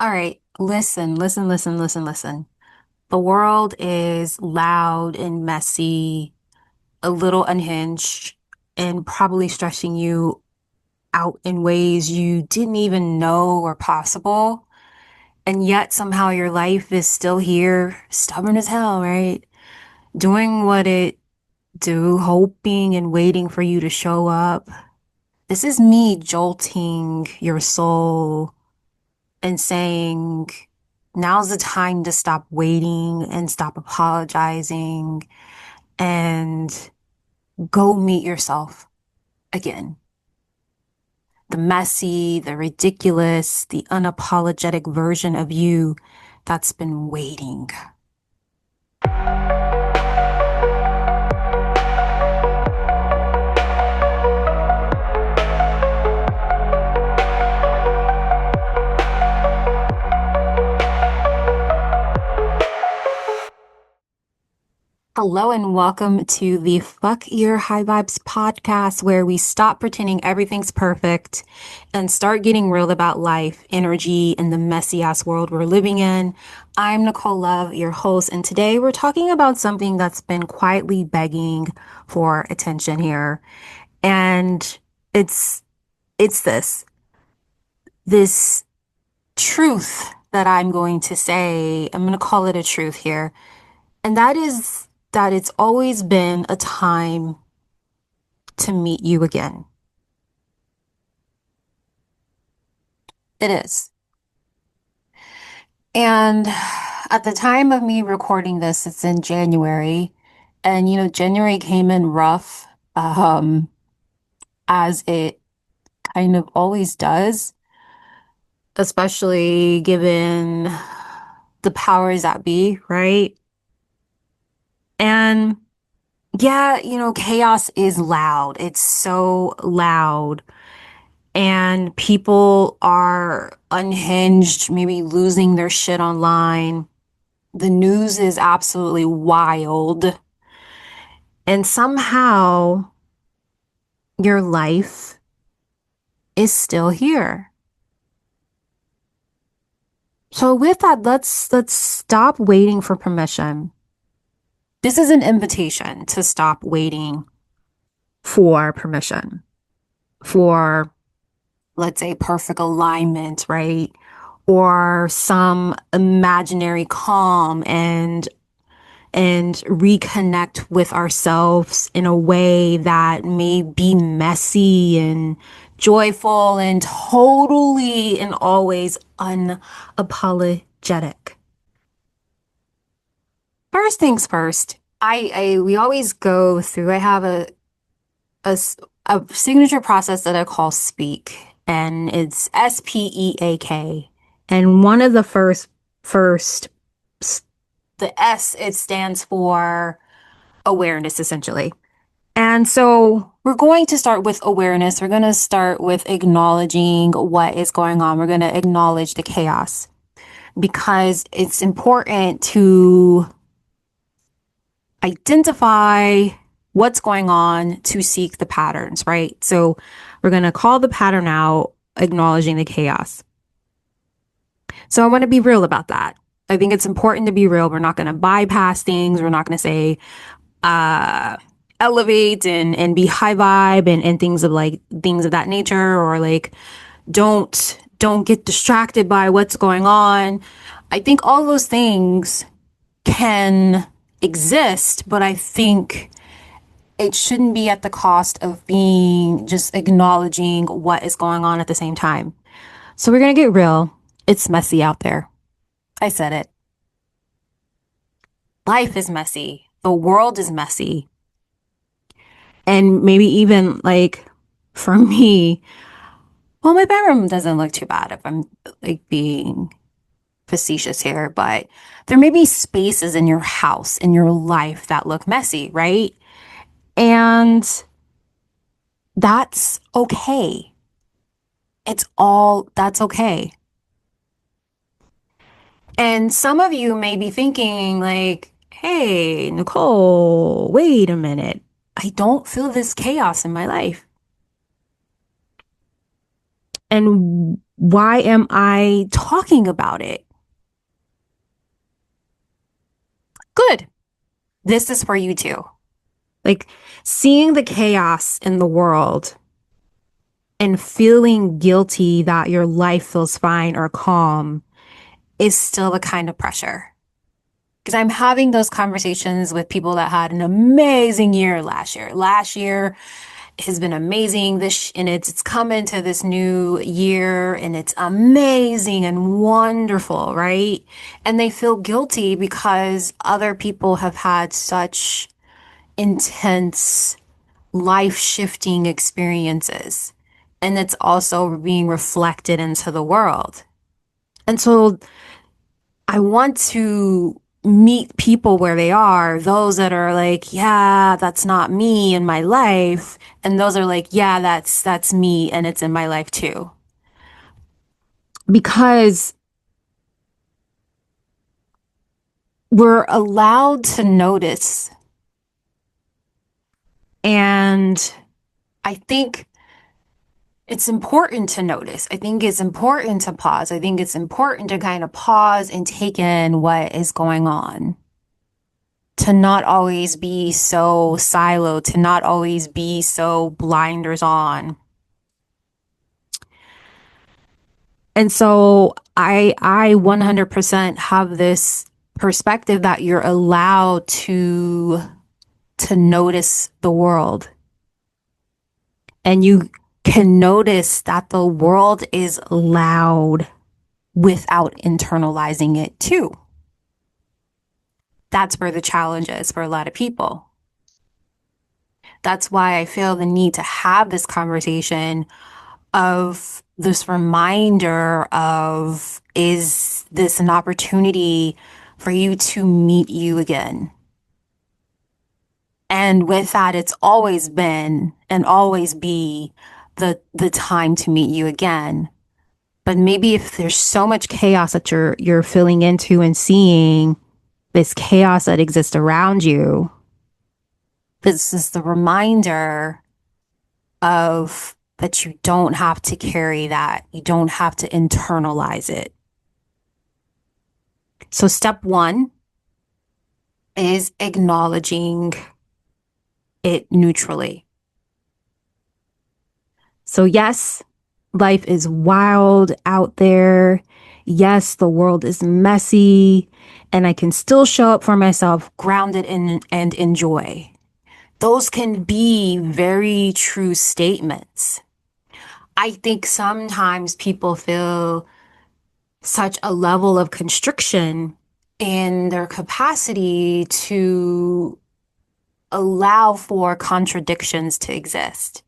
All right, listen. The world is loud and messy, a little unhinged, and probably stressing you out in ways you didn't even know were possible. And yet somehow your life is still here, stubborn as hell, right? Doing what it do, hoping and waiting for you to show up. This is me jolting your soul and saying, now's the time to stop waiting and stop apologizing and go meet yourself again. The messy, the ridiculous, the unapologetic version of you that's been waiting. Hello and welcome to the Fuck Your High Vibes podcast, where we stop pretending everything's perfect and start getting real about life, energy, and the messy ass world we're living in. I'm Nicole Love, your host, and today we're talking about something that's been quietly begging for attention here. And it's this truth that I'm going to say. I'm going to call it a truth here. And that is that it's always been a time to meet you again. It is. And at the time of me recording this, it's in January. And, January came in rough, um, as it kind of always does, especially given the powers that be, right? And yeah, chaos is loud. It's so loud. And people are unhinged, maybe losing their shit online. The news is absolutely wild. And somehow your life is still here. So with that, let's stop waiting for permission. This is an invitation to stop waiting for permission, for, let's say, perfect alignment, right? Or some imaginary calm and reconnect with ourselves in a way that may be messy and joyful and totally and always unapologetic. First things first, we always go through, I have a, a signature process that I call speak, and it's SPEAK. And one of the first, the S, it stands for awareness, essentially. And so we're going to start with awareness. We're going to start with acknowledging what is going on. We're going to acknowledge the chaos because it's important to identify what's going on to seek the patterns, right? So we're going to call the pattern out, acknowledging the chaos. So I want to be real about that. I think it's important to be real. We're not going to bypass things. We're not going to say, elevate and be high vibe and things of that nature, or like don't get distracted by what's going on. I think all those things can exist, but I think it shouldn't be at the cost of being just acknowledging what is going on at the same time. So we're going to get real. It's messy out there. I said it. Life is messy. The world is messy. And maybe even like for me, well, my bedroom doesn't look too bad if I'm like being facetious here, but there may be spaces in your house, in your life that look messy, right? And that's okay. That's okay. And some of you may be thinking like, hey, Nicole, wait a minute. I don't feel this chaos in my life. And Why am I talking about it? Good. This is for you too. Like seeing the chaos in the world and feeling guilty that your life feels fine or calm is still a kind of pressure. Because I'm having those conversations with people that had an amazing year last year. Last year has been amazing. And it's come into this new year and it's amazing and wonderful, right? And they feel guilty because other people have had such intense life shifting experiences. And it's also being reflected into the world. And so I want to meet people where they are, those that are like, yeah, that's not me in my life, and those are like, yeah, that's me and it's in my life too. Because we're allowed to notice. And I think it's important to notice. I think it's important to pause. I think it's important to kind of pause and take in what is going on. To not always be so siloed, to not always be so blinders on. And so I 100% have this perspective that you're allowed to notice the world. And you can notice that the world is loud without internalizing it too. That's where the challenge is for a lot of people. That's why I feel the need to have this conversation of this reminder of, is this an opportunity for you to meet you again? And with that, it's always been and always be the time to meet you again. But maybe if there's so much chaos that you're filling into and seeing this chaos that exists around you, this is the reminder of that you don't have to carry that. You don't have to internalize it. So step one is acknowledging it neutrally. So yes, life is wild out there. Yes, the world is messy, and I can still show up for myself, grounded in and enjoy. Those can be very true statements. I think sometimes people feel such a level of constriction in their capacity to allow for contradictions to exist.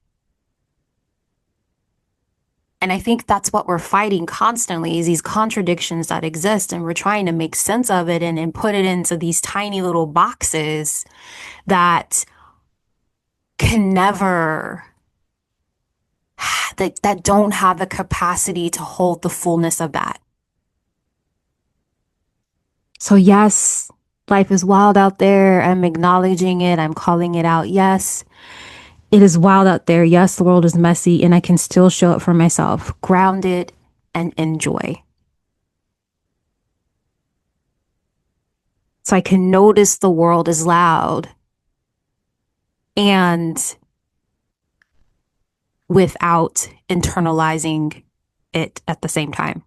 And I think that's what we're fighting constantly is these contradictions that exist. And we're trying to make sense of it and put it into these tiny little boxes that can never, that don't have the capacity to hold the fullness of that. So yes, life is wild out there. I'm acknowledging it. I'm calling it out. Yes, it is wild out there. Yes, the world is messy and I can still show up for myself, grounded and enjoy. So I can notice the world is loud and without internalizing it at the same time.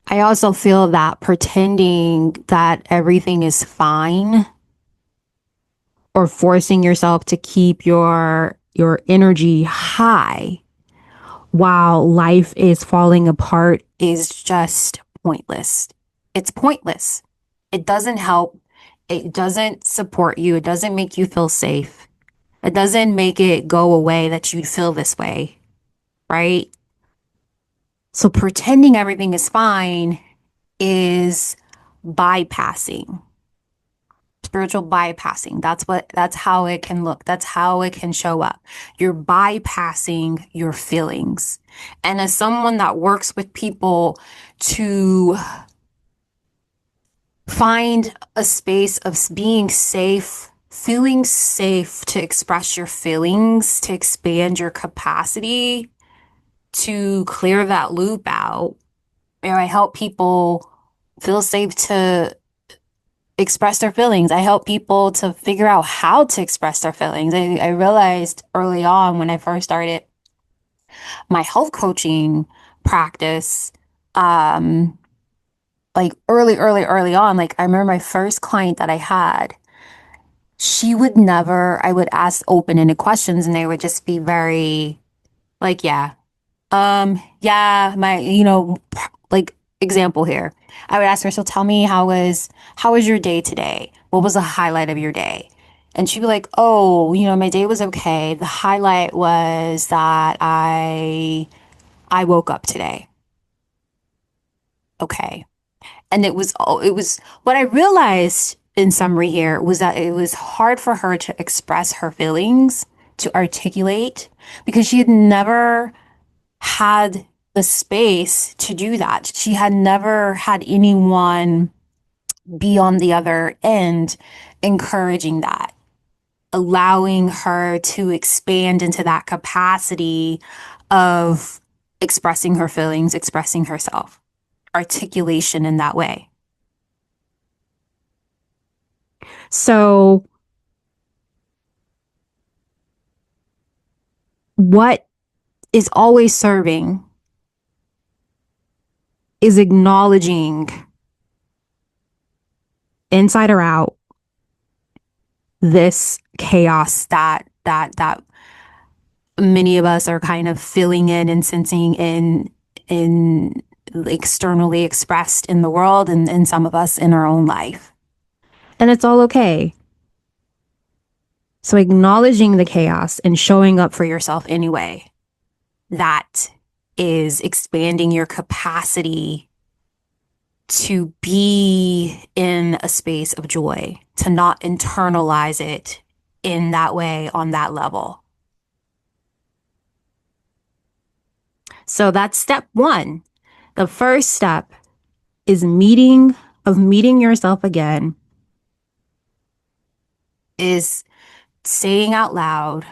I also feel that pretending that everything is fine or forcing yourself to keep your energy high while life is falling apart is just pointless. It's pointless. It doesn't help. It doesn't support you. It doesn't make you feel safe. It doesn't make it go away that you feel this way, right? So pretending everything is fine is bypassing, spiritual bypassing. That's how it can look. That's how it can show up. You're bypassing your feelings. And as someone that works with people to find a space of being safe feeling safe to express your feelings, to expand your capacity, to clear that loop out. Where I help people feel safe to express their feelings. I help people to figure out how to express their feelings. I realized early on when I first started my health coaching practice, um, like early on, like I remember my first client that I had, she would never, I would ask open-ended questions and they would just be very like, yeah, yeah, my, like example here. I would ask her, so tell me how was your day today? What was the highlight of your day? And she'd be like, oh, my day was okay. The highlight was that I woke up today. Okay. And it was what I realized in summary here was that it was hard for her to express her feelings, to articulate, because she had never had the space to do that. She had never had anyone be on the other end encouraging that, allowing her to expand into that capacity of expressing her feelings, expressing herself, articulation in that way. So, what is always serving is acknowledging inside or out this chaos that many of us are kind of feeling in and sensing in externally expressed in the world and some of us in our own life. And it's all okay. So acknowledging the chaos and showing up for yourself anyway, that is expanding your capacity to be in a space of joy, to not internalize it in that way on that level. So that's step one. The first step is meeting yourself again, is saying out loud,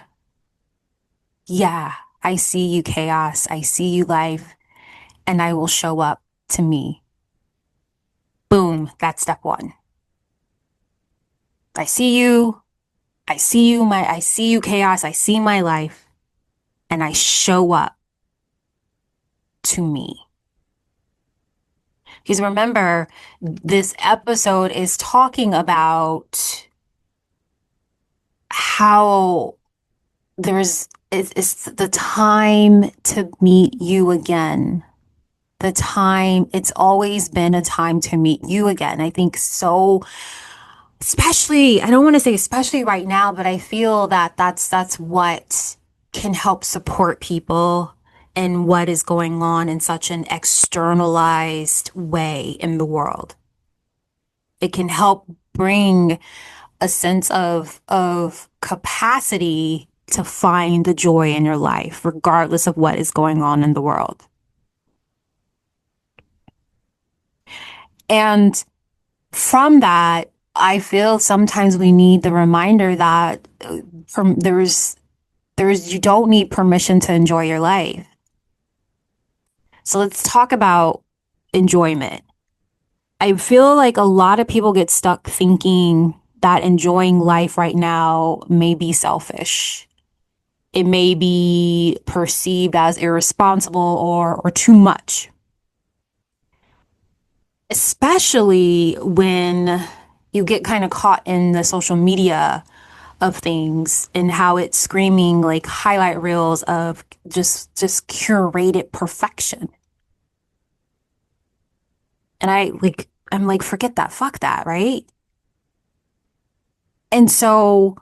yeah, I see you chaos. I see you life, and I will show up to me. Boom. That's step one. I see you. I see you chaos. I see my life, and I show up to me. Because remember, this episode is talking about how it's the time to meet you again. The time, it's always been a time to meet you again. I think so, especially, I don't want to say especially right now, but I feel that that's what can help support people in what is going on in such an externalized way in the world. It can help bring a sense of capacity to find the joy in your life, regardless of what is going on in the world. And from that, I feel sometimes we need the reminder that you don't need permission to enjoy your life. So let's talk about enjoyment. I feel like a lot of people get stuck thinking that enjoying life right now may be selfish. It may be perceived as irresponsible or too much. Especially when you get kind of caught in the social media of things and how it's screaming like highlight reels of just curated perfection. And I'm like, forget that, fuck that, right? And so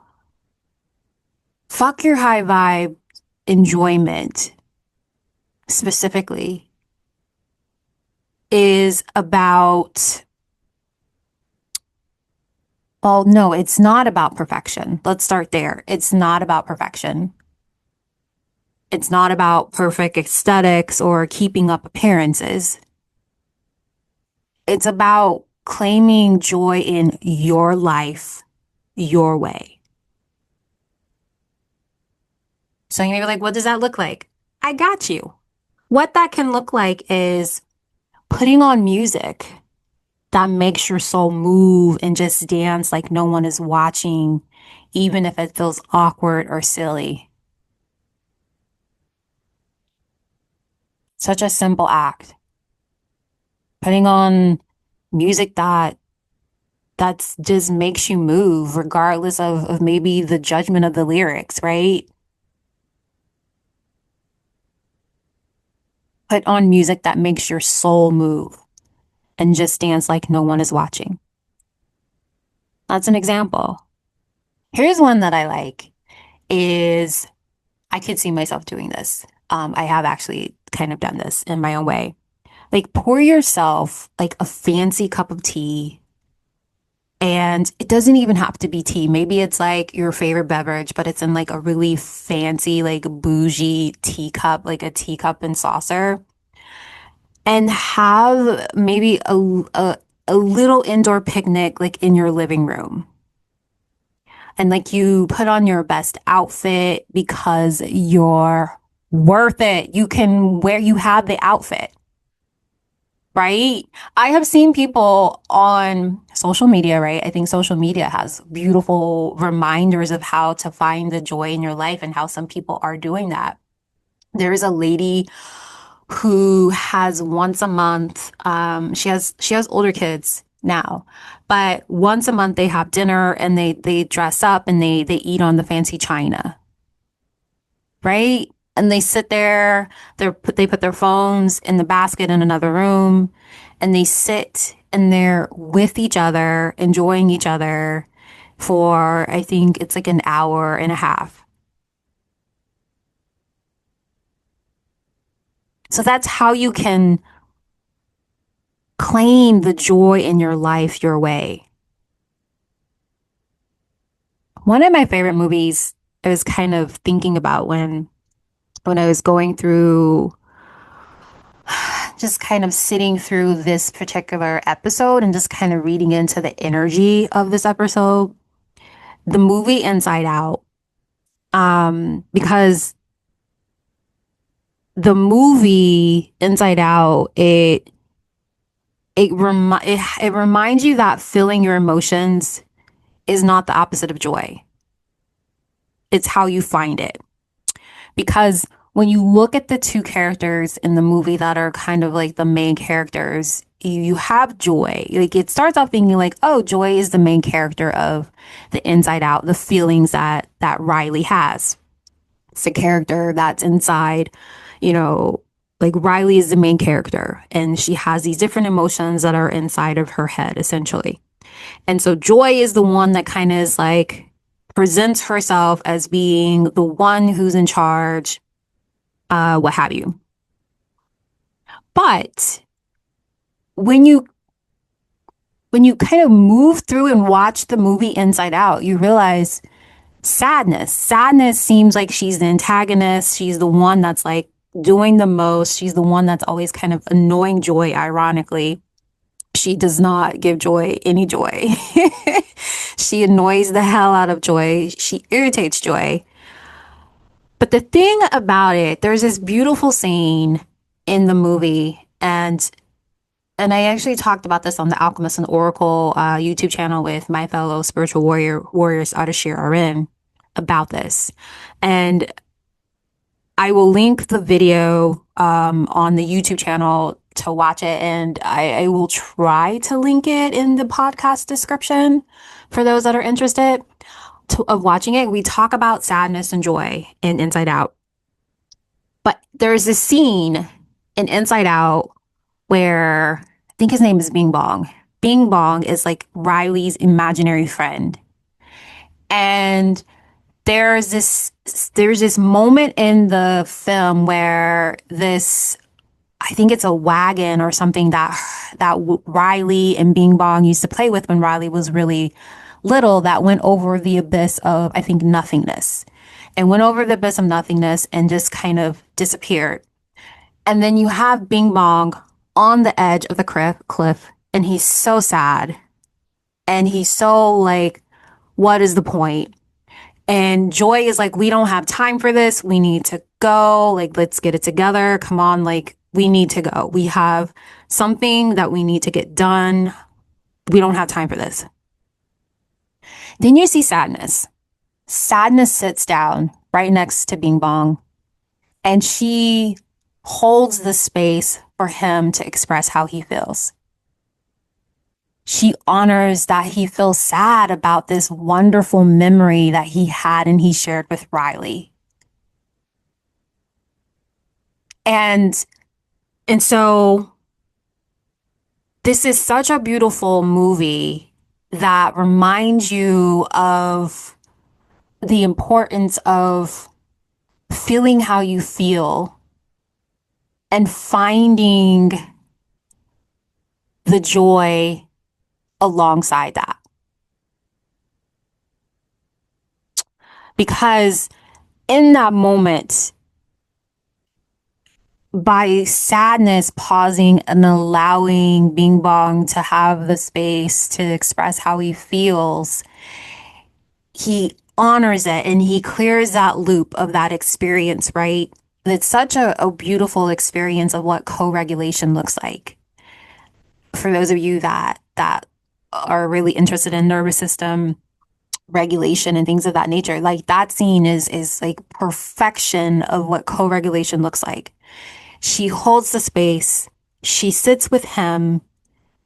fuck your high vibe enjoyment specifically is about, well, no, it's not about perfection. Let's start there. It's not about perfection. It's not about perfect aesthetics or keeping up appearances. It's about claiming joy in your life your way. So you may be like, what does that look like? I got you. What that can look like is putting on music that makes your soul move and just dance like no one is watching, even if it feels awkward or silly. Such a simple act. Putting on music that's just makes you move regardless of maybe the judgment of the lyrics, right? Put on music that makes your soul move and just dance like no one is watching. That's an example. Here's one that I like is I could see myself doing this. I have actually kind of done this in my own way. Like pour yourself like a fancy cup of tea, and it doesn't even have to be tea. Maybe it's like your favorite beverage, but it's in like a really fancy, like bougie teacup, like a teacup and saucer, and have maybe a little indoor picnic like in your living room. And like you put on your best outfit because you're worth it. You can wear, you have the outfit, right? I have seen people on social media, right? I think social media has beautiful reminders of how to find the joy in your life and how some people are doing that. There is a lady who has once a month, she has older kids now, but once a month they have dinner and they dress up and they eat on the fancy china, right? And they sit there, they put their phones in the basket in another room, and they sit and they're with each other, enjoying each other for, I think it's like an hour and a half. So that's how you can claim the joy in your life your way. One of my favorite movies I was kind of thinking about when I was going through just kind of sitting through this particular episode and just kind of reading into the energy of this episode, the movie Inside Out. Because the movie Inside Out, it reminds you that feeling your emotions is not the opposite of joy. It's how you find it. Because when you look at the two characters in the movie that are kind of like the main characters, you have joy. Like it starts off thinking like, oh, joy is the main character of the Inside Out, the feelings that Riley has. It's a character that's inside, you know, like Riley is the main character and she has these different emotions that are inside of her head, essentially. And so Joy is the one that kind of is like presents herself as being the one who's in charge, what have you. But when you when you kind of move through and watch the movie Inside Out, you realize sadness seems like she's the antagonist. She's the one that's like doing the most. She's the one that's always kind of annoying Joy, ironically. She does not give Joy any joy. She annoys the hell out of Joy. She irritates Joy. But the thing about it, there's this beautiful scene in the movie, and I actually talked about this on the Alchemist and Oracle YouTube channel with my fellow spiritual warriors Arashir Arin about this. And I will link the video on the YouTube channel to watch it, and I will try to link it in the podcast description for those that are interested of watching it. We talk about sadness and joy in Inside Out. But there's this scene in Inside Out where I think his name is Bing Bong. Bing Bong is like Riley's imaginary friend. And there's this moment in the film where this, I think it's a wagon or something that Riley and Bing Bong used to play with when Riley was really little, that went over the abyss of, I think, nothingness, and went over the abyss of nothingness and just kind of disappeared. And then you have Bing Bong on the edge of the cliff, and he's so sad, and he's so like What is the point? And Joy is like, we don't have time for this. We need to go. Like, let's get it together. Come on. Like, we need to go. We have something that we need to get done. We don't have time for this. Then you see Sadness. Sadness sits down right next to Bing Bong and she holds the space for him to express how he feels. She honors that he feels sad about this wonderful memory that he had and he shared with Riley. And and so this is such a beautiful movie that reminds you of the importance of feeling how you feel and finding the joy alongside that. Because in that moment, by Sadness pausing and allowing Bing Bong to have the space to express how he feels, he honors it and he clears that loop of that experience, right? It's such a beautiful experience of what co-regulation looks like. For those of you that are really interested in nervous system regulation and things of that nature, like that scene is like perfection of what co-regulation looks like. She holds the space, she sits with him,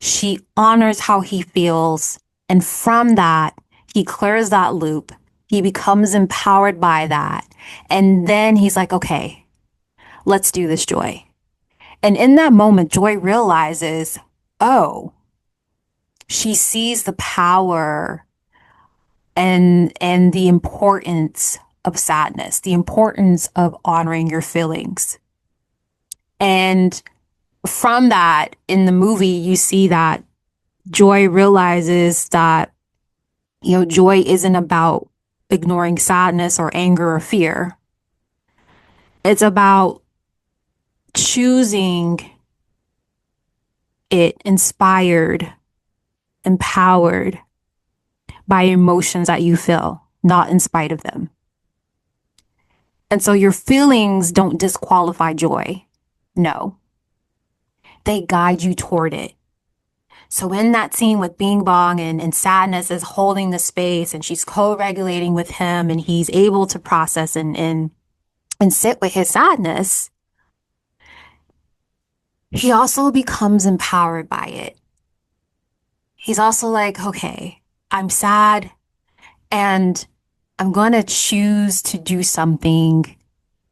she honors how he feels, and from that, he clears that loop. He becomes empowered by that. And then he's like, okay, let's do this, Joy. And in that moment, Joy realizes, oh, she sees the power and the importance of sadness, the importance of honoring your feelings. And from that, in the movie, you see that Joy realizes that, joy isn't about ignoring sadness or anger or fear. It's about choosing it inspired, empowered by emotions that you feel, not in spite of them. And so your feelings don't disqualify joy. No, they guide you toward it. So in that scene with Bing Bong and Sadness is holding the space and she's co-regulating with him and he's able to process and sit with his sadness, he also becomes empowered by it. He's also like, okay, I'm sad and I'm going to choose to do something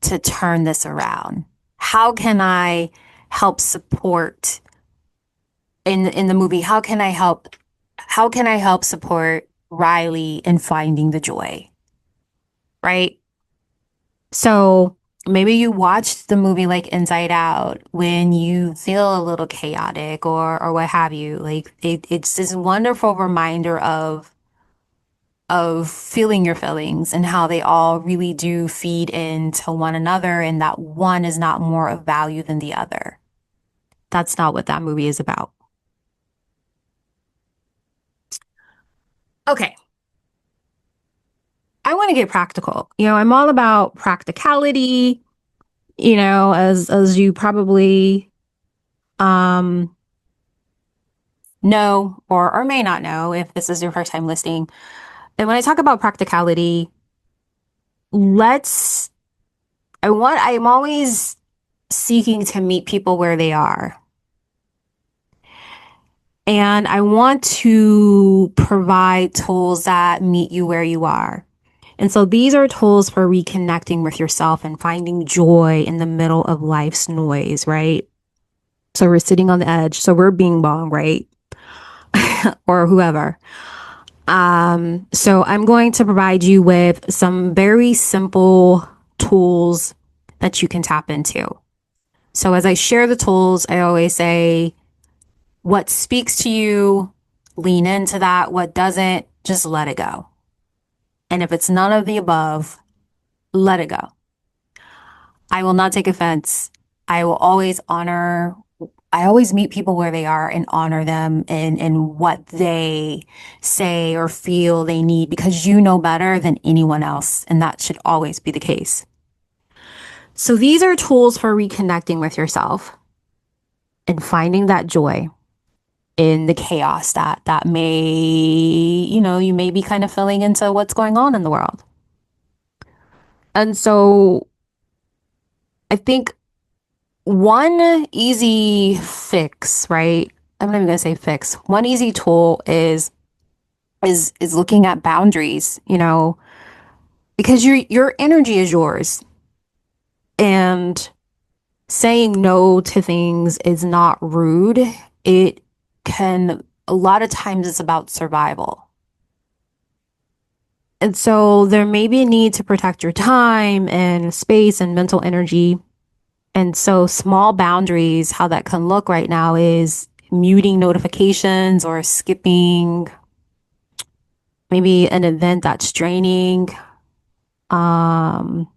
to turn this around. How can I help support in the movie? How can I help support Riley in finding the joy? Right? So maybe you watched the movie like Inside Out when you feel a little chaotic or what have you. Like it's this wonderful reminder of feeling your feelings and how they all really do feed into one another and that one is not more of value than the other. That's not what that movie is about. Okay. I want to get practical. I'm all about practicality, as you probably um know or may not know if this is your first time listening. And when I talk about practicality, let's I'm always seeking to meet people where they are. And I want to provide tools that meet you where you are. And so these are tools for reconnecting with yourself and finding joy in the middle of life's noise, right? So we're sitting on the edge. So we're Bing Bong, right? Or whoever. So I'm going to provide you with some very simple tools that you can tap into. So as I share the tools, I always say, what speaks to you, lean into that. What doesn't, just let it go. And if it's none of the above, let it go. I will not take offense. I will always honor I always meet people where they are and honor them and what they say or feel they need because you know better than anyone else. And that should always be the case. So these are tools for reconnecting with yourself and finding that joy in the chaos that may, you may be kind of filling into what's going on in the world. And so I think one easy fix, right? I'm not even gonna say fix. One easy tool is looking at boundaries, because your energy is yours. And saying no to things is not rude. It can, a lot of times it's about survival. And so there may be a need to protect your time and space and mental energy. And so small boundaries, how that can look right now is muting notifications or skipping maybe an event that's draining, um,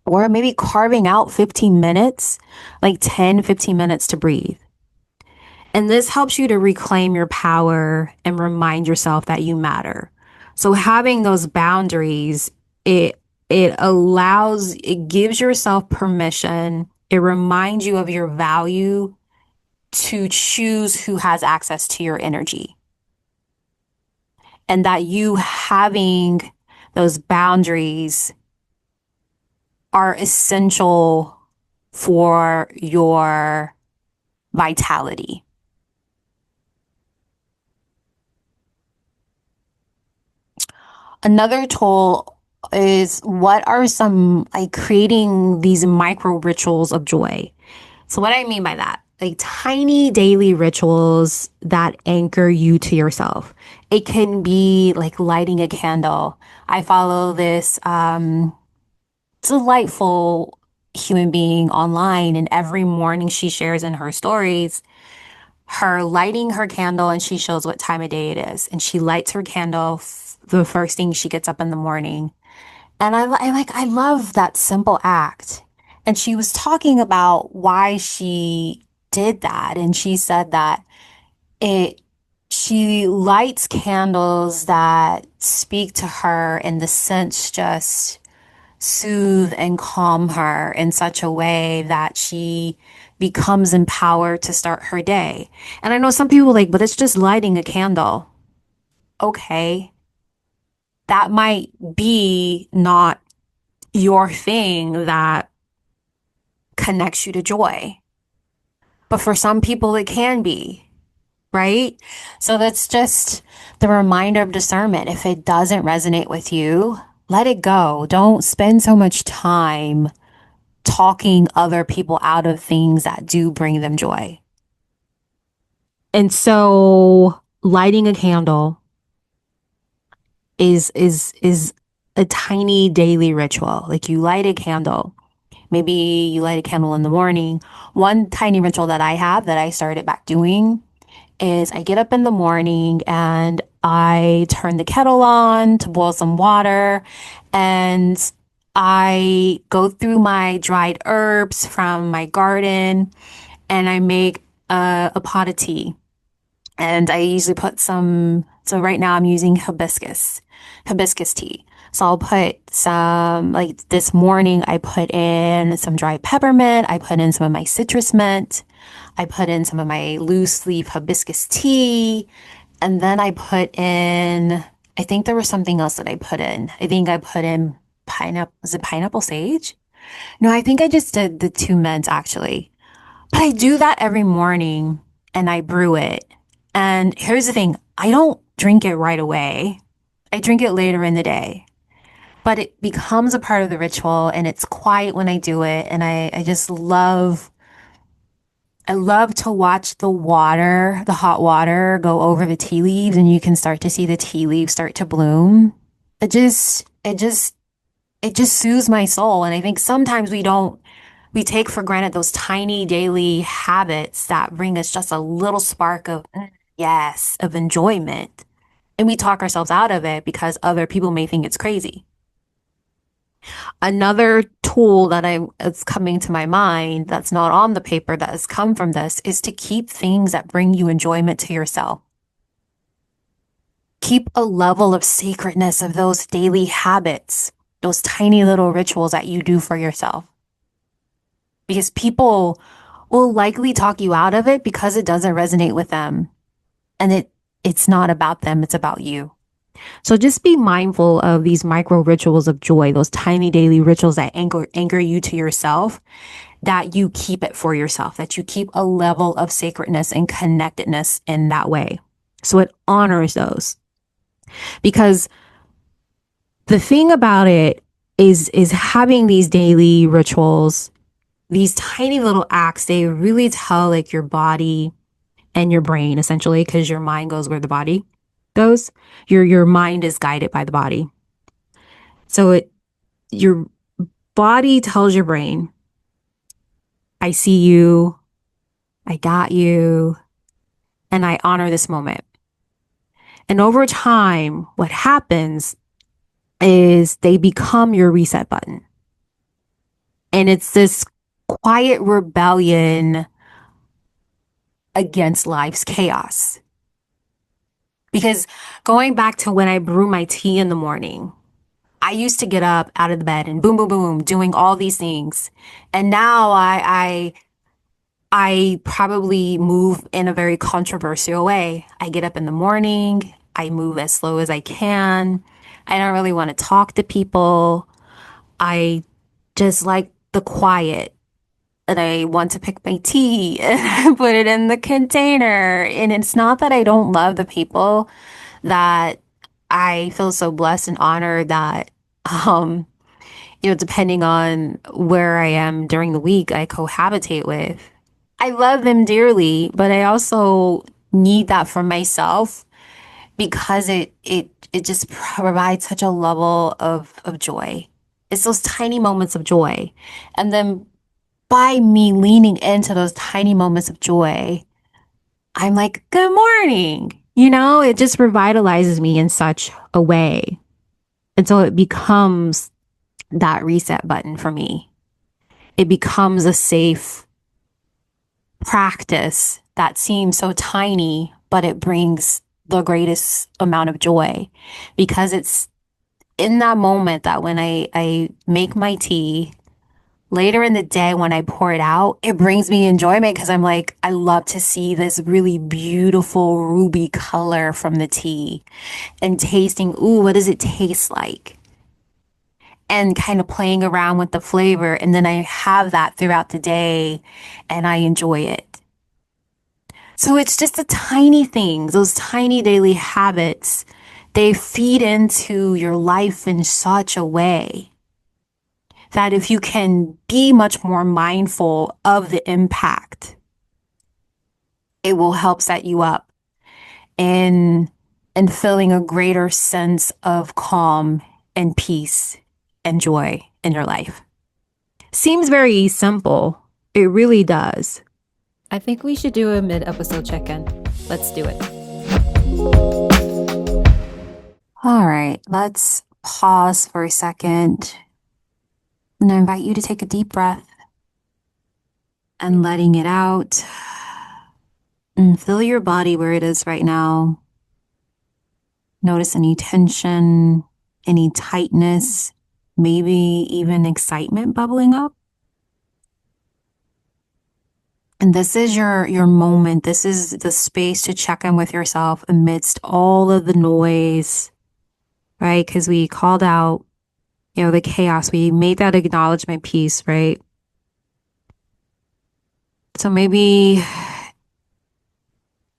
or maybe carving out 15 minutes, like 10, 15 minutes to breathe. And this helps you to reclaim your power and remind yourself that you matter. So having those boundaries, it it gives yourself permission. It reminds you of your value to choose who has access to your energy. And that you having those boundaries are essential for your vitality. Another tool is what are some like creating these micro rituals of joy. So, what I mean by that, like tiny daily rituals that anchor you to yourself. It can be like lighting a candle. I follow this delightful human being online, and every morning she shares in her stories her lighting her candle and she shows what time of day it is. And she lights her candle the first thing she gets up in the morning. And I love that simple act. And she was talking about why she did that. And she said that it, she lights candles that speak to her and the scents just soothe and calm her in such a way that she becomes empowered to start her day. And I know some people like, but it's just lighting a candle. Okay, that might be not your thing that connects you to joy. But for some people, it can be, right? So that's just the reminder of discernment. If it doesn't resonate with you, let it go. Don't spend so much time talking other people out of things that do bring them joy. And so lighting a candle is a tiny daily ritual. Like you light a candle. Maybe you light a candle in the morning. One tiny ritual that I have that I started back doing is I get up in the morning and I turn the kettle on to boil some water and I go through my dried herbs from my garden and I make a pot of tea. And I usually put so right now I'm using hibiscus tea. So I'll put some, like this morning, I put in some dried peppermint. I put in some of my citrus mint. I put in some of my loose leaf hibiscus tea. And then I put in, I think there was something else that I put in. I think I put in pineapple, was it pineapple sage? No, I think I just did the two mints actually. But I do that every morning and I brew it. And here's the thing, I don't drink it right away. I drink it later in the day. But it becomes a part of the ritual and it's quiet when I do it. And I just I love to watch the water, the hot water go over the tea leaves and you can start to see the tea leaves start to bloom. It just soothes my soul. And I think sometimes we take for granted those tiny daily habits that bring us just a little spark of, yes, of enjoyment. And we talk ourselves out of it because other people may think it's crazy. Another tool that it's coming to my mind that's not on the paper that has come from this is to keep things that bring you enjoyment to yourself. Keep a level of sacredness of those daily habits, those tiny little rituals that you do for yourself. Because people will likely talk you out of it because it doesn't resonate with them. And it's not about them, it's about you. So just be mindful of these micro rituals of joy, those tiny daily rituals that anchor you to yourself, that you keep it for yourself, that you keep a level of sacredness and connectedness in that way. So it honors those. Because the thing about it is having these daily rituals, these tiny little acts, they really tell like your body and your brain essentially, because your mind goes where the body goes. Your mind is guided by the body. So your body tells your brain, I see you, I got you, and I honor this moment. And over time, what happens is they become your reset button. And it's this quiet rebellion against life's chaos. Because going back to when I brew my tea in the morning, I used to get up out of the bed and boom, boom, boom, doing all these things. And now I probably move in a very controversial way. I get up in the morning, I move as slow as I can. I don't really want to talk to people. I just like the quiet. And I want to pick my tea and put it in the container. And it's not that I don't love the people that I feel so blessed and honored that, um, depending on where I am during the week, I cohabitate with. I love them dearly, but I also need that for myself because it just provides such a level of joy. It's those tiny moments of joy. And then by me leaning into those tiny moments of joy, I'm like, good morning. It just revitalizes me in such a way. And so it becomes that reset button for me. It becomes a safe practice that seems so tiny, but it brings the greatest amount of joy because it's in that moment that when I make my tea later in the day when I pour it out, it brings me enjoyment because I'm like, I love to see this really beautiful ruby color from the tea and tasting, ooh, what does it taste like? And kind of playing around with the flavor. And then I have that throughout the day and I enjoy it. So it's just the tiny things, those tiny daily habits, they feed into your life in such a way that if you can be much more mindful of the impact, it will help set you up in feeling a greater sense of calm and peace and joy in your life. Seems very simple. It really does. I think we should do a mid-episode check-in. Let's do it. All right, let's pause for a second and I invite you to take a deep breath and letting it out and feel your body where it is right now. Notice any tension, any tightness, maybe even excitement bubbling up. And this is your moment. This is the space to check in with yourself amidst all of the noise, right? Because we called out, the chaos. We made that acknowledgement piece, right? So maybe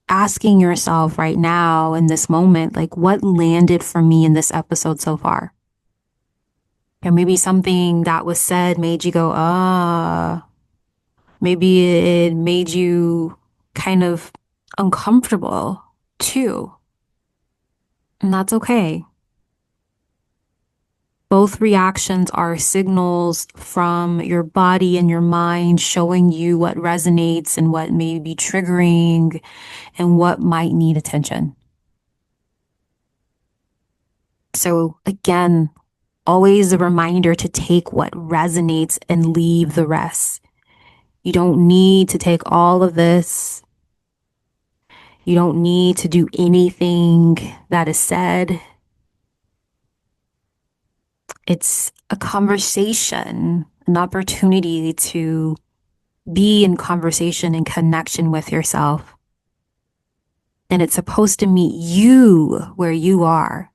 asking yourself right now in this moment, like what landed for me in this episode so far? Maybe something that was said made you go, ah. Maybe it made you kind of uncomfortable too. And that's okay. Both reactions are signals from your body and your mind showing you what resonates and what may be triggering and what might need attention. So again, Always a reminder to take what resonates and leave the rest. You don't need to take all of this. You don't need to do anything that is said. It's a conversation, an opportunity to be in conversation and connection with yourself. And it's supposed to meet you where you are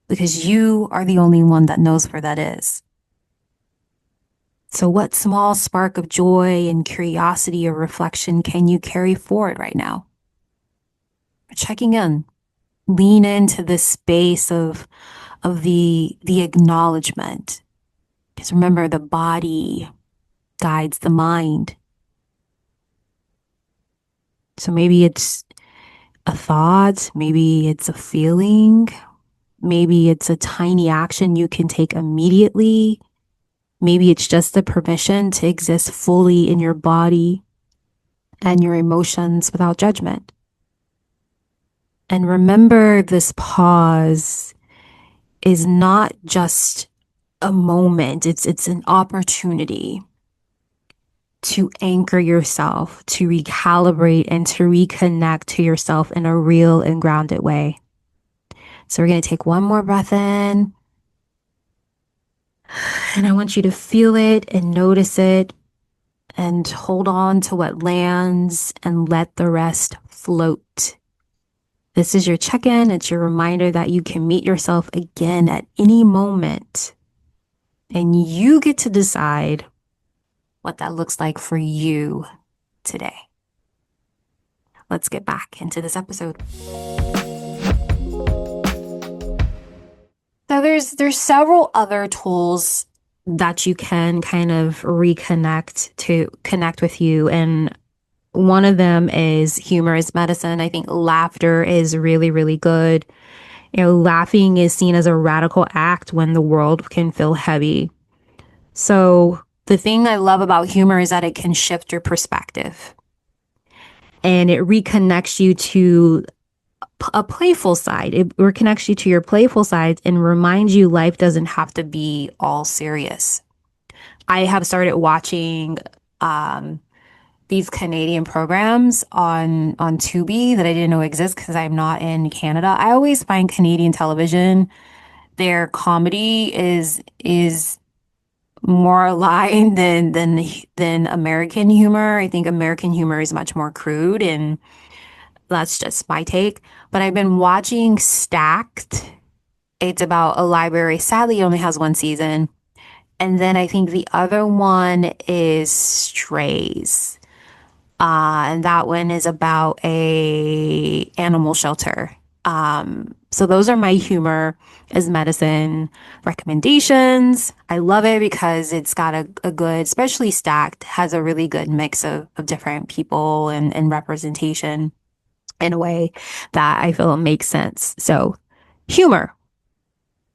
because you are the only one that knows where that is. So, what small spark of joy and curiosity or reflection can you carry forward right now? Checking in. Lean into this space of the acknowledgement. Because remember, the body guides the mind. So maybe it's a thought, maybe it's a feeling, maybe it's a tiny action you can take immediately. Maybe it's just the permission to exist fully in your body and your emotions without judgment. And remember, this pause is not just a moment, it's an opportunity to anchor yourself, to recalibrate, and to reconnect to yourself in a real and grounded way. So we're going to take one more breath in, and I want you to feel it and notice it and hold on to what lands and let the rest float. This is your check-in. It's your reminder that you can meet yourself again at any moment, and you get to decide what that looks like for you today. Let's get back into this episode. So there's several other tools that you can kind of reconnect to connect with you. And one of them is humor is medicine. I think laughter is really, really good. You know, laughing is seen as a radical act when the world can feel heavy. So the thing I love about humor is that it can shift your perspective and it reconnects you to a playful side. It reconnects you to your playful side and reminds you life doesn't have to be all serious. I have started watching these Canadian programs on Tubi that I didn't know exist because I'm not in Canada. I always find Canadian television, their comedy is more aligned than American humor. I think American humor is much more crude, and that's just my take. But I've been watching Stacked. It's about a library. Sadly, it only has one season. And then I think the other one is Strays. And that one is about a animal shelter. So those are my humor as medicine recommendations. I love it because it's got a good, especially Stacked, has a really good mix of different people and representation in a way that I feel makes sense. So humor,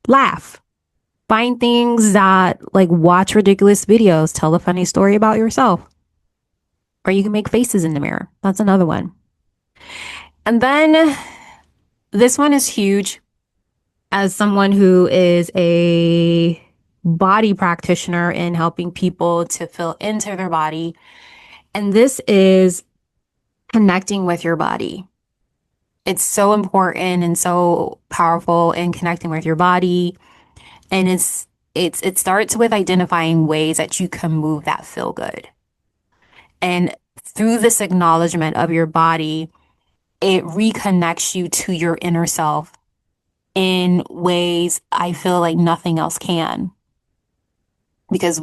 laugh, find things that like watch ridiculous videos, tell a funny story about yourself. Or you can make faces in the mirror. That's another one. And then this one is huge. As someone who is a body practitioner in helping people to feel into their body. And this is connecting with your body. It's so important and so powerful in connecting with your body. And it starts with identifying ways that you can move that feel good. And through this acknowledgement of your body, it reconnects you to your inner self in ways I feel like nothing else can. Because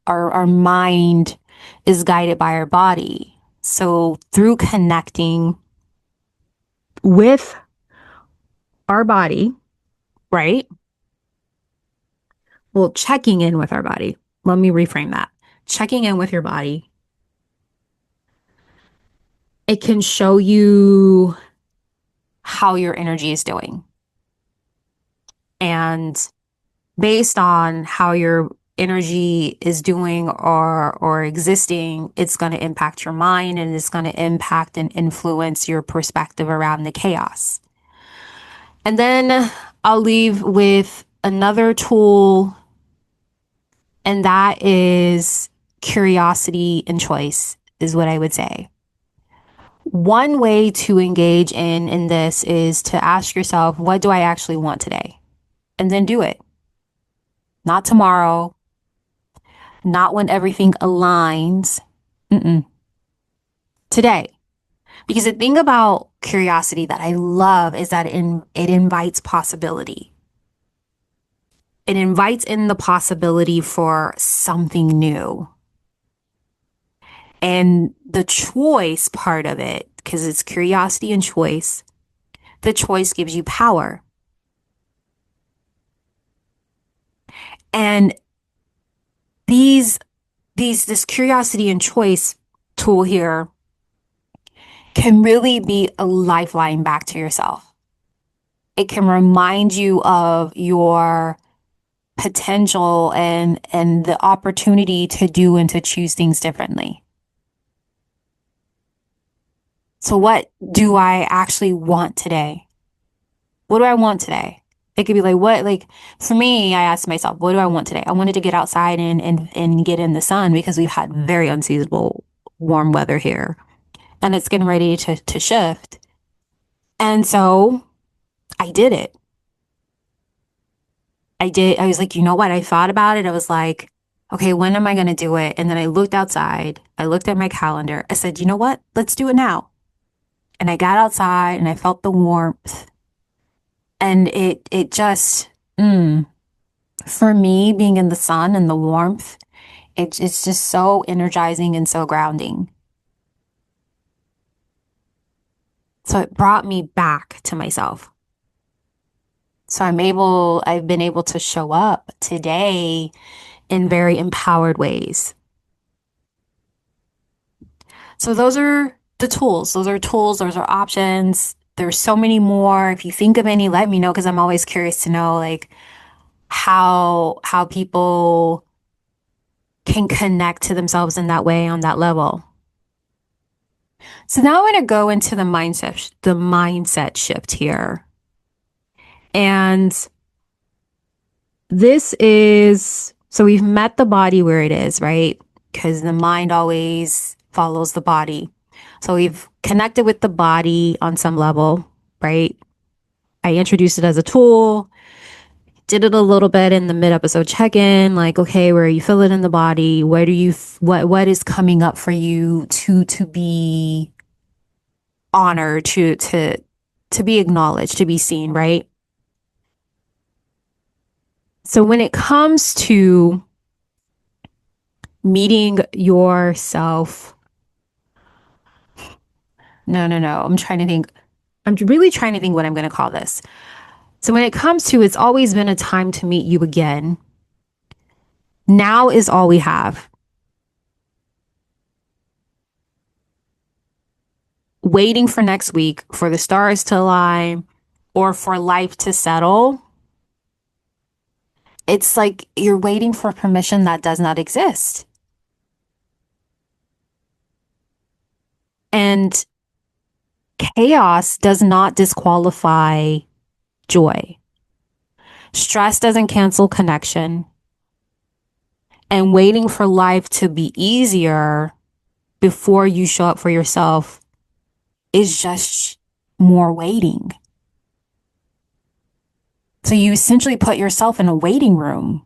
our mind is guided by our body. So through connecting with our body, right? Well, checking in with our body. Let me reframe that. Checking in with your body. It can show you how your energy is doing. And based on how your energy is doing or existing, it's going to impact your mind and it's going to impact and influence your perspective around the chaos. And then I'll leave with another tool, and that is curiosity and choice, is what I would say. One way to engage in this is to ask yourself, what do I actually want today? And then do it. Not tomorrow, not when everything aligns. Mm-mm. Today. Because the thing about curiosity that I love is that it invites possibility. It invites in the possibility for something new. And the choice part of it, because it's curiosity and choice, the choice gives you power. And these this curiosity and choice tool here can really be a lifeline back to yourself. It can remind you of your potential and the opportunity to do and to choose things differently. So what do I actually want today? What do I want today? It could be like, what, like, for me, I asked myself, what do I want today? I wanted to get outside and get in the sun because we've had very unseasonable warm weather here and it's getting ready to shift. And so I did it. I was like, you know what? I thought about it. I was like, okay, when am I going to do it? And then I looked outside. I looked at my calendar. I said, you know what? Let's do it now. And I got outside and I felt the warmth. And it just, for me, being in the sun and the warmth, it's just so energizing and so grounding. So it brought me back to myself. So I've been able to show up today in very empowered ways. So those are the tools. Those are tools. Those are options. There's so many more. If you think of any, let me know because I'm always curious to know like how people can connect to themselves in that way on that level. So now I'm going to go into the mindset shift here. And this is, so we've met the body where it is, right? Because the mind always follows the body. So we've connected with the body on some level, right? I introduced it as a tool, did it a little bit in the mid-episode check-in, like, okay, where you feel it in the body? Where do you, what is coming up for you to be honored, to be acknowledged, to be seen, right? So when it comes to meeting yourself, no, I'm trying to think. I'm really trying to think what I'm going to call this. So when it comes to it's always been a time to meet you again, now is all we have. Waiting for next week, for the stars to align, or for life to settle, it's like you're waiting for permission that does not exist. And chaos does not disqualify joy. Stress doesn't cancel connection. And waiting for life to be easier before you show up for yourself is just more waiting. So you essentially put yourself in a waiting room.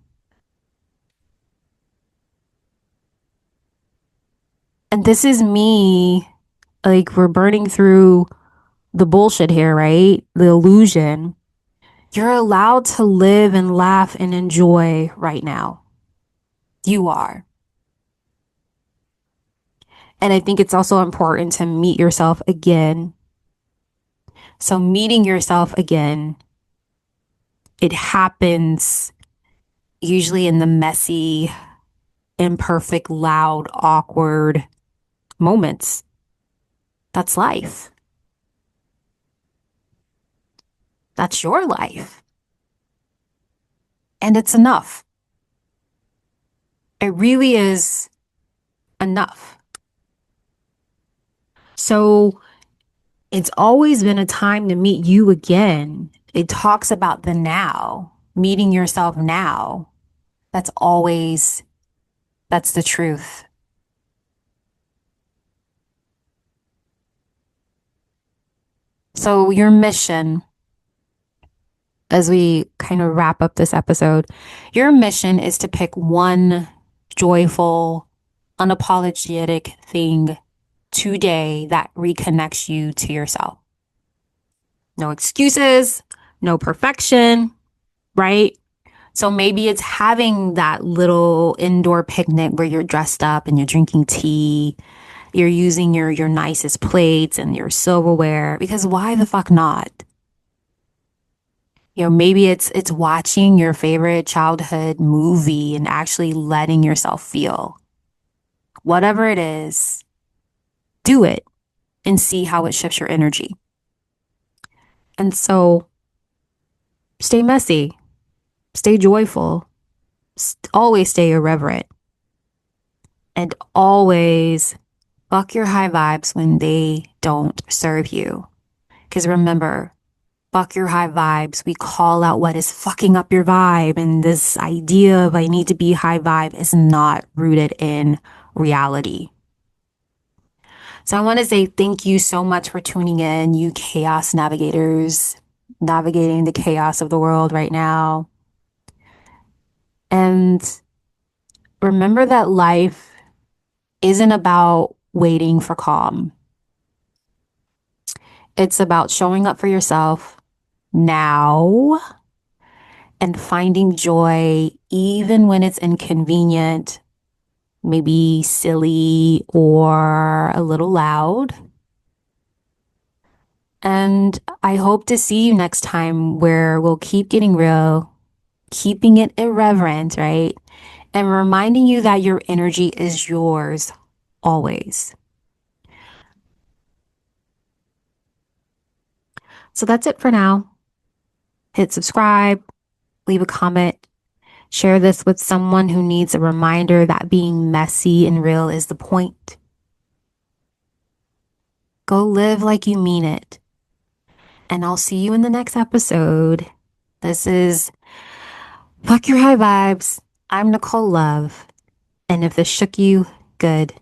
And this is me, like we're burning through the bullshit here, right? The illusion. You're allowed to live and laugh and enjoy right now. You are. And I think it's also important to meet yourself again. So meeting yourself again, it happens usually in the messy, imperfect, loud, awkward moments. That's life. That's your life. And it's enough. It really is enough. So it's always been a time to meet you again. It talks about the now. meeting yourself now. That's always, that's the truth. So, your mission, as we kind of wrap up this episode, your mission is to pick one joyful, unapologetic thing today that reconnects you to yourself. No excuses, no perfection, right? So maybe it's having that little indoor picnic where you're dressed up and you're drinking tea. You're using your nicest plates and your silverware, because why the fuck not? Maybe it's watching your favorite childhood movie and actually letting yourself feel. Whatever it is, do it and see how it shifts your energy. And so stay messy, stay joyful, always stay irreverent, and always fuck your high vibes when they don't serve you. Because remember, fuck your high vibes. We call out what is fucking up your vibe. And this idea of I need to be high vibe is not rooted in reality. So I want to say thank you so much for tuning in, you chaos navigators, navigating the chaos of the world right now. And remember that life isn't about waiting for calm. It's about showing up for yourself now and finding joy even when it's inconvenient, maybe silly or a little loud. And I hope to see you next time where we'll keep getting real, keeping it irreverent, right? And reminding you that your energy is yours always. So that's it for now. Hit subscribe, leave a comment, share this with someone who needs a reminder that being messy and real is the point. Go live like you mean it. And I'll see you in the next episode. This is Fuck Your High Vibes. I'm Nicole Love. And if this shook you, good.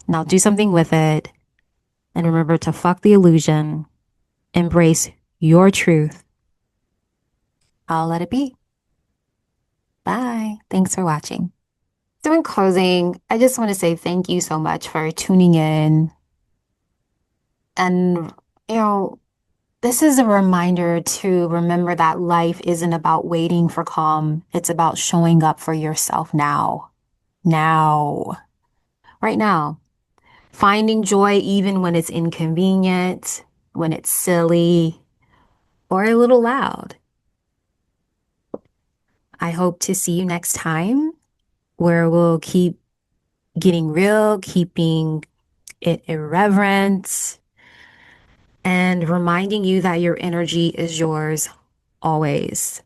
Now do something with it. And remember to fuck the illusion. Embrace your truth. I'll let it be. Bye. Thanks for watching. So in closing, I just want to say thank you so much for tuning in. And, you know, this is a reminder to remember that life isn't about waiting for calm. It's about showing up for yourself now. Now. Right now. Finding joy even when it's inconvenient, when it's silly, or a little loud. I hope to see you next time where we'll keep getting real, keeping it irreverent, and reminding you that your energy is yours always.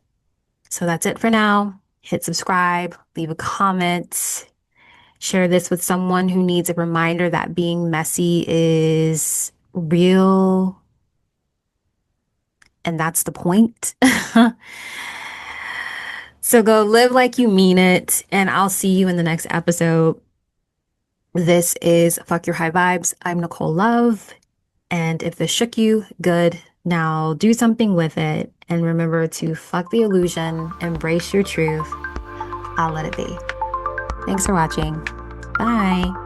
So that's it for now. Hit subscribe, leave a comment, share this with someone who needs a reminder that being messy is real. And that's the point. So go live like you mean it. And I'll see you in the next episode. This is Fuck Your High Vibes. I'm Nicole Love. And if this shook you, good. Now do something with it. And remember to fuck the illusion, embrace your truth. I'll let it be. Thanks for watching. Bye.